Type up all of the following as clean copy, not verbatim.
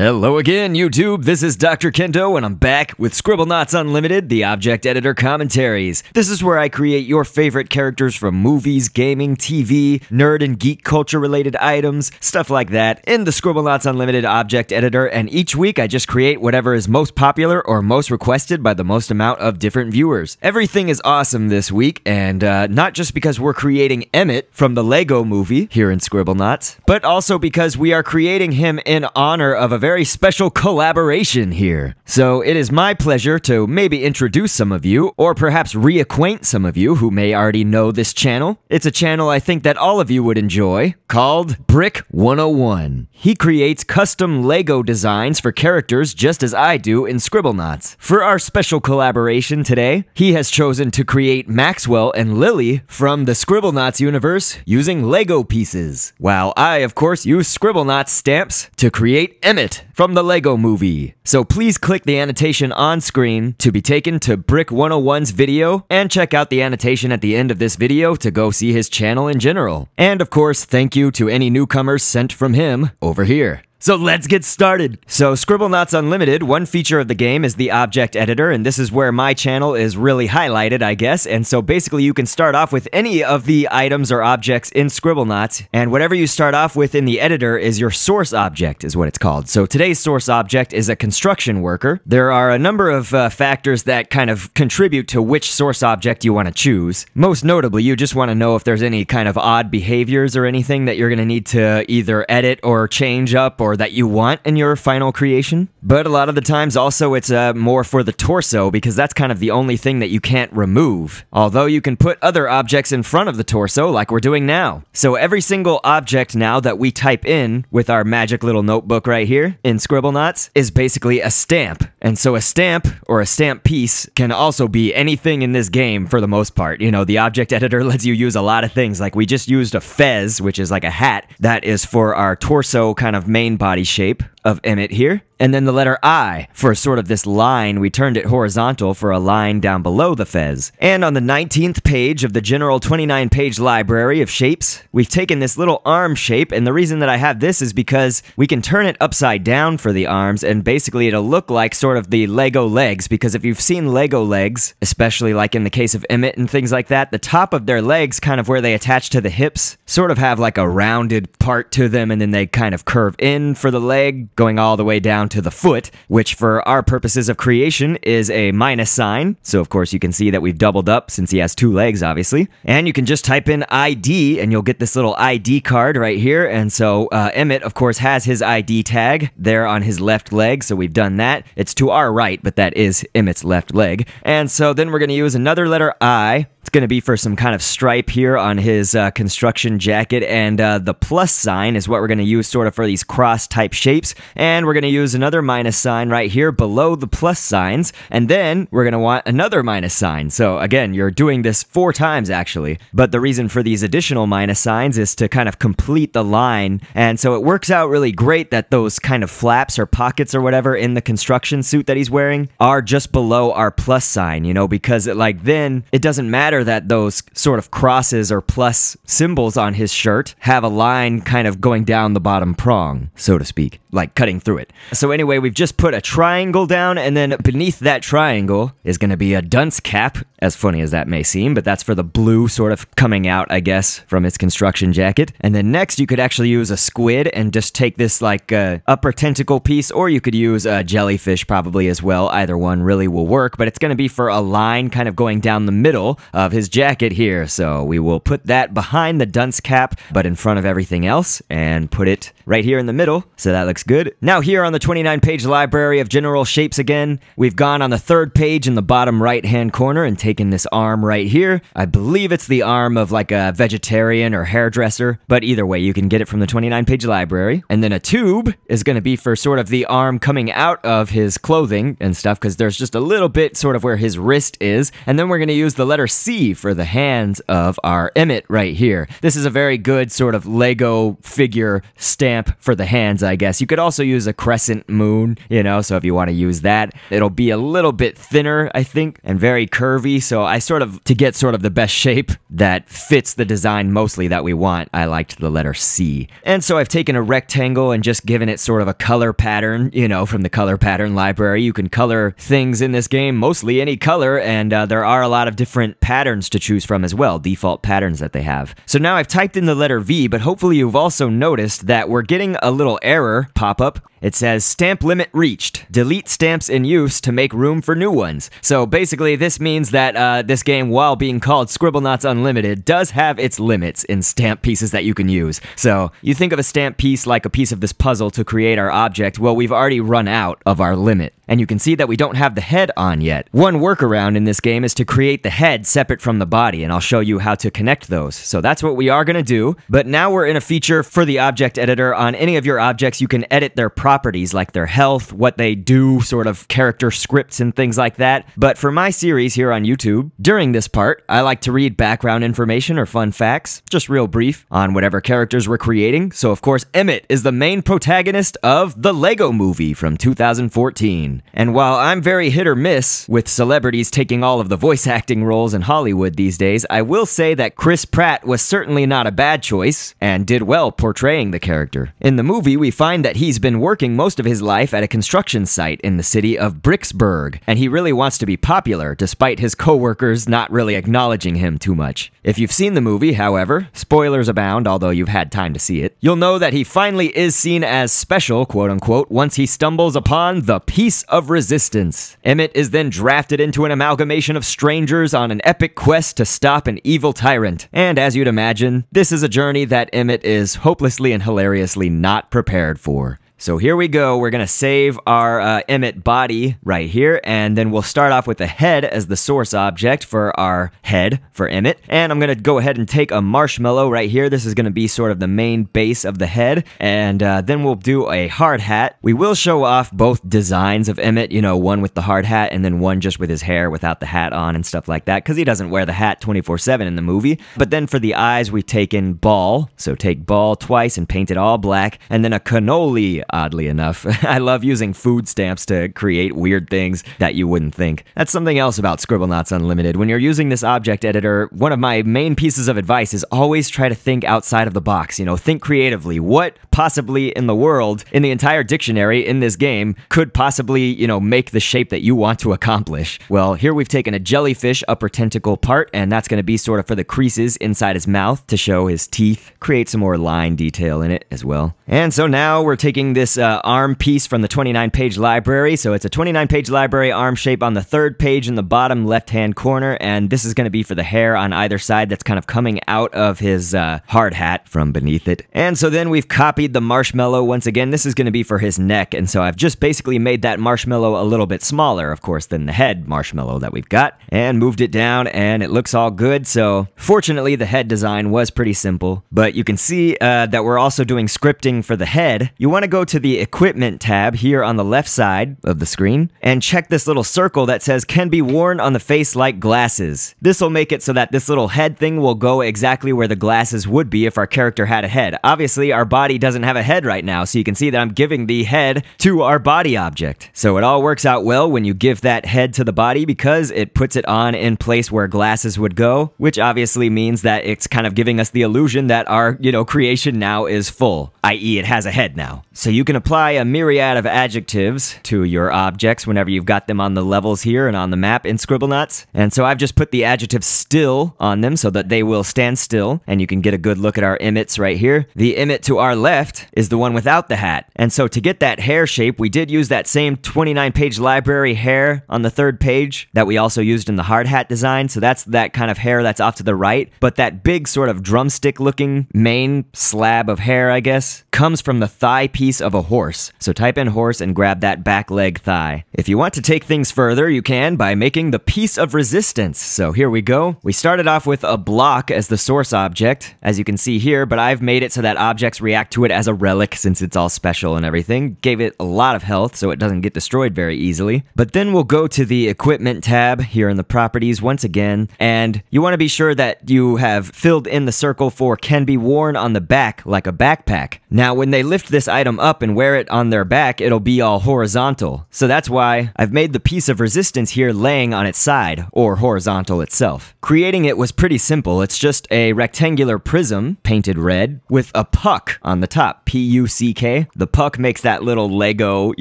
Hello again, YouTube. This is Dr. Kendo, and I'm back with Scribblenauts Unlimited, the object editor commentaries. This is where I create your favorite characters from movies, gaming, TV, nerd and geek culture related items, stuff like that, in the Scribblenauts Unlimited object editor, and each week I just create whatever is most popular or most requested by the most amount of different viewers. Everything is awesome this week, and not just because we're creating Emmet from the Lego movie here in Scribblenauts, but also because we are creating him in honor of a very special collaboration here. So it is my pleasure to maybe introduce some of you, or perhaps reacquaint some of you who may already know this channel. It's a channel I think that all of you would enjoy, called Brick 101. He creates custom Lego designs for characters just as I do in Scribblenauts. For our special collaboration today, he has chosen to create Maxwell and Lily from the Scribblenauts universe using Lego pieces, while I, of course, use Scribblenauts stamps to create Emmet from the Lego movie. So please click the annotation on screen to be taken to Brick 101's video, and check out the annotation at the end of this video to go see his channel in general. And of course, thank you to any newcomers sent from him over here. So let's get started. So Scribblenauts Unlimited, one feature of the game is the object editor, and this is where my channel is really highlighted, I guess. And so basically you can start off with any of the items or objects in Scribblenauts, and whatever you start off with in the editor is your source object, is what it's called. So today's source object is a construction worker. There are a number of factors that kind of contribute to which source object you want to choose. Most notably, you just want to know if there's any kind of odd behaviors or anything that you're going to need to either edit or change up, or that you want in your final creation. But a lot of the times also it's more for the torso, because that's kind of the only thing that you can't remove. Although you can put other objects in front of the torso like we're doing now. So every single object now that we type in with our magic little notebook right here in Scribblenauts is basically a stamp. And so a stamp or a stamp piece can also be anything in this game for the most part. You know, the object editor lets you use a lot of things. Like we just used a fez, which is like a hat, that is for our torso kind of main body shape of Emmet here. And then the letter I for sort of this line. We turned it horizontal for a line down below the fez. And on the 19th page of the general 29-page library of shapes, we've taken this little arm shape, and the reason that I have this is because we can turn it upside down for the arms, and basically it'll look like sort of the Lego legs, because if you've seen Lego legs, especially like in the case of Emmet and things like that, the top of their legs, kind of where they attach to the hips, sort of have like a rounded part to them, and then they kind of curve in for the leg, going all the way down to the foot, which for our purposes of creation is a minus sign. So of course you can see that we've doubled up since he has two legs, obviously. And you can just type in ID and you'll get this little ID card right here. And so Emmet, of course, has his ID tag there on his left leg. So we've done that. It's to our right, but that is Emmet's left leg. And so then we're going to use another letter I. It's going to be for some kind of stripe here on his construction jacket, and the plus sign is what we're going to use sort of for these cross-type shapes, and we're going to use another minus sign right here below the plus signs, and then we're going to want another minus sign. So again, you're doing this 4 times actually, but the reason for these additional minus signs is to kind of complete the line, and so it works out really great that those kind of flaps or pockets or whatever in the construction suit that he's wearing are just below our plus sign, you know, because then it doesn't matter that those sort of crosses or plus symbols on his shirt have a line kind of going down the bottom prong, so to speak, like cutting through it. So anyway, we've just put a triangle down, and then beneath that triangle is going to be a dunce cap, as funny as that may seem, but that's for the blue sort of coming out, I guess, from his construction jacket. And then next you could actually use a squid and just take this like upper tentacle piece, or you could use a jellyfish probably as well. Either one really will work, but it's going to be for a line kind of going down the middle of his jacket here. So we will put that behind the dunce cap, but in front of everything else, and put it right here in the middle. So that looks good. Now here on the 29-page library of general shapes again, we've gone on the 3rd page in the bottom right-hand corner and taken this arm right here. I believe it's the arm of like a vegetarian or hairdresser, but either way, you can get it from the 29-page library. And then a tube is going to be for sort of the arm coming out of his clothing and stuff, because there's just a little bit sort of where his wrist is. And then we're going to use the letter C for the hands of our Emmet right here. This is a very good sort of Lego figure stamp for the hands, I guess. You could also use a crescent moon, you know, so if you want to use that, it'll be a little bit thinner, I think, and very curvy, so to get sort of the best shape that fits the design mostly that we want, I liked the letter C. And so I've taken a rectangle and just given it sort of a color pattern, you know, from the color pattern library. You can color things in this game, mostly any color, and there are a lot of different patterns to choose from as well, default patterns that they have. So now I've typed in the letter V, but hopefully you've also noticed that we're getting a little error pop up. It says, stamp limit reached. Delete stamps in use to make room for new ones. So basically this means that this game, while being called Scribblenauts Unlimited, does have its limits in stamp pieces that you can use. So you think of a stamp piece like a piece of this puzzle to create our object. Well, we've already run out of our limit. And you can see that we don't have the head on yet. One workaround in this game is to create the head separate from the body, and I'll show you how to connect those. So that's what we are going to do. But now we're in a feature for the object editor. On any of your objects, you can edit their properties like their health, what they do, sort of character scripts and things like that. But for my series here on YouTube, during this part, I like to read background information or fun facts, just real brief, on whatever characters we're creating. So of course, Emmet is the main protagonist of the Lego Movie from 2014. And while I'm very hit or miss with celebrities taking all of the voice acting roles in Hollywood these days, I will say that Chris Pratt was certainly not a bad choice and did well portraying the character. In the movie, we find that he's been working most of his life at a construction site in the city of Bricksburg, and he really wants to be popular despite his co-workers not really acknowledging him too much. If you've seen the movie, however, spoilers abound, although you've had time to see it, you'll know that he finally is seen as special, quote-unquote, once he stumbles upon the piece of resistance. Emmet is then drafted into an amalgamation of strangers on an epic quest to stop an evil tyrant. And as you'd imagine, this is a journey that Emmet is hopelessly and hilariously not prepared for. So here we go. We're going to save our Emmet body right here, and then we'll start off with the head as the source object for our head for Emmet. And I'm going to go ahead and take a marshmallow right here. This is going to be sort of the main base of the head, and then we'll do a hard hat. We will show off both designs of Emmet, you know, one with the hard hat and then one just with his hair without the hat on and stuff like that, because he doesn't wear the hat 24/7 in the movie. But then for the eyes, we've taken ball. So take ball twice and paint it all black, and then a cannoli. Oddly enough. I love using food stamps to create weird things that you wouldn't think. That's something else about Scribblenauts Unlimited. When you're using this object editor, one of my main pieces of advice is always try to think outside of the box. You know, think creatively. What possibly in the world, in the entire dictionary in this game, could possibly, you know, make the shape that you want to accomplish? Well, here we've taken a jellyfish upper tentacle part, and that's going to be sort of for the creases inside his mouth to show his teeth, create some more line detail in it as well. And so now we're taking this arm piece from the 29-page library. So it's a 29-page library arm shape on the 3rd page in the bottom left-hand corner, and this is going to be for the hair on either side that's kind of coming out of his hard hat from beneath it. And so then we've copied the marshmallow once again. This is going to be for his neck, and so I've just basically made that marshmallow a little bit smaller, of course, than the head marshmallow that we've got, and moved it down, and it looks all good. So fortunately, the head design was pretty simple, but you can see that we're also doing scripting for the head. You want to go to the Equipment tab here on the left side of the screen and check this little circle that says can be worn on the face like glasses. This will make it so that this little head thing will go exactly where the glasses would be if our character had a head. Obviously, our body doesn't have a head right now, so you can see that I'm giving the head to our body object. So it all works out well when you give that head to the body because it puts it on in place where glasses would go, which obviously means that it's kind of giving us the illusion that our, you know, creation now is full, i.e. it has a head now. So you can apply a myriad of adjectives to your objects whenever you've got them on the levels here and on the map in Scribblenauts. And so I've just put the adjective still on them so that they will stand still, and you can get a good look at our Emmets right here. The Emmet to our left is the one without the hat. And so to get that hair shape, we did use that same 29-page library hair on the 3rd page that we also used in the hard hat design. So that's that kind of hair that's off to the right. But that big sort of drumstick-looking main slab of hair, I guess, comes from the thigh piece of a horse. So type in horse and grab that back leg thigh. If you want to take things further, you can by making the piece of resistance. So here we go. We started off with a block as the source object, as you can see here, but I've made it so that objects react to it as a relic since it's all special and everything. Gave it a lot of health so it doesn't get destroyed very easily. But then we'll go to the equipment tab here in the properties once again, and you want to be sure that you have filled in the circle for can be worn on the back like a backpack. Now when they lift this item up, up and wear it on their back, it'll be all horizontal. So that's why I've made the piece of resistance here laying on its side, or horizontal itself. Creating it was pretty simple. It's just a rectangular prism, painted red, with a puck on the top, P-U-C-K. The puck makes that little Lego,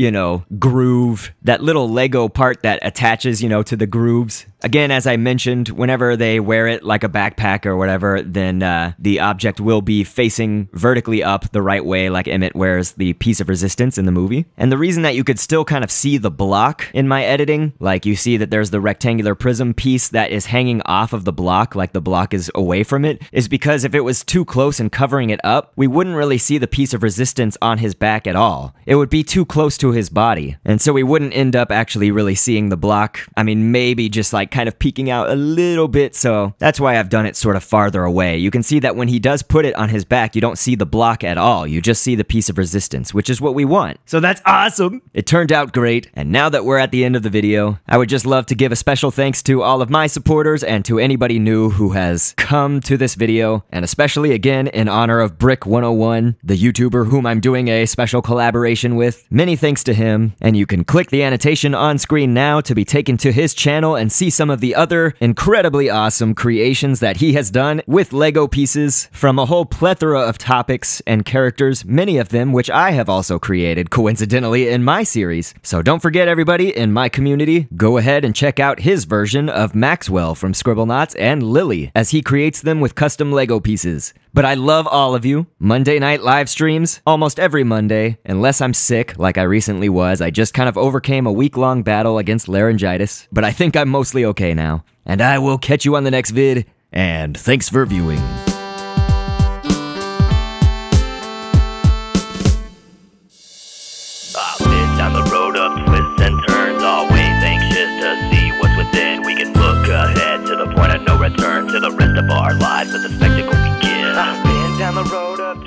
groove, that little Lego part that attaches, to the grooves. Again, as I mentioned, whenever they wear it like a backpack or whatever, then the object will be facing vertically up the right way, like Emmet wears the piece of resistance in the movie. And the reason that you could still kind of see the block in my editing, like you see that there's the rectangular prism piece that is hanging off of the block, like the block is away from it, is because if it was too close and covering it up, we wouldn't really see the piece of resistance on his back at all. It would be too close to his body. And so we wouldn't end up actually really seeing the block. I mean, maybe just like kind of peeking out a little bit, so that's why I've done it sort of farther away. You can see that when he does put it on his back, you don't see the block at all. You just see the piece of resistance, which is what we want. So that's awesome! It turned out great, and now that we're at the end of the video, I would just love to give a special thanks to all of my supporters and to anybody new who has come to this video, and especially again in honor of Brick101, the YouTuber whom I'm doing a special collaboration with. Many thanks to him, and you can click the annotation on screen now to be taken to his channel and see some of the other incredibly awesome creations that he has done with Lego pieces from a whole plethora of topics and characters, many of them which I have also created coincidentally in my series. So don't forget, everybody in my community, go ahead and check out his version of Maxwell from Scribblenauts and Lily as he creates them with custom Lego pieces. But I love all of you. Monday night live streams, almost every Monday, unless I'm sick like I recently was. I just kind of overcame a week-long battle against laryngitis, but I think I'm mostly okay now. And I will catch you on the next vid, and thanks for viewing. I've been down the road of twists and turns, always anxious to see what's within. We can look ahead to the point of no return, to the rest of our lives as the spectacle begins. I've been down the road of